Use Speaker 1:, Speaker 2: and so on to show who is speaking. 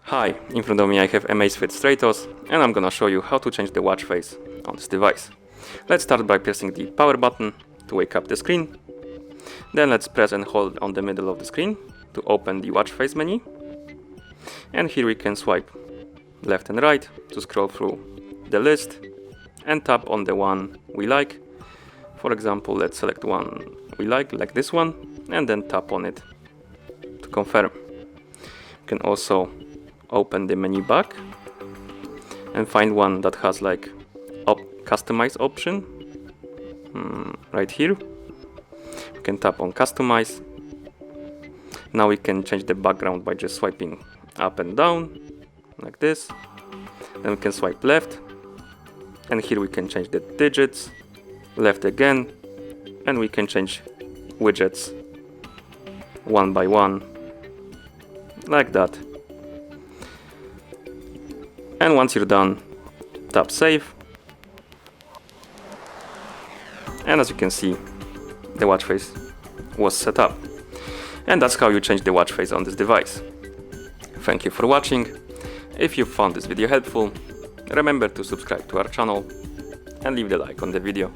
Speaker 1: Hi, in front of me I have Amazfit Stratos and I'm gonna show you how to change the watch face on this device. Let's start by pressing the power button to wake up the screen. Then let's press and hold on the middle of the screen to open the watch face menu. And here we can swipe left and right to scroll through the list and tap on the one we like. For example, let's select one we like this one, and then tap on it to confirm. You can also open the menu back and find one that has like customize option right here. You can tap on customize. Now we can change the background by just swiping up and down like this. Then we can swipe left, and here we can change the digits, left again, and we can change widgets one by one like that. And once you're done, tap save. And as you can see, the watch face was set up. And that's how you change the watch face on this device. Thank you for watching. If you found this video helpful, remember to subscribe to our channel and leave the like on the video.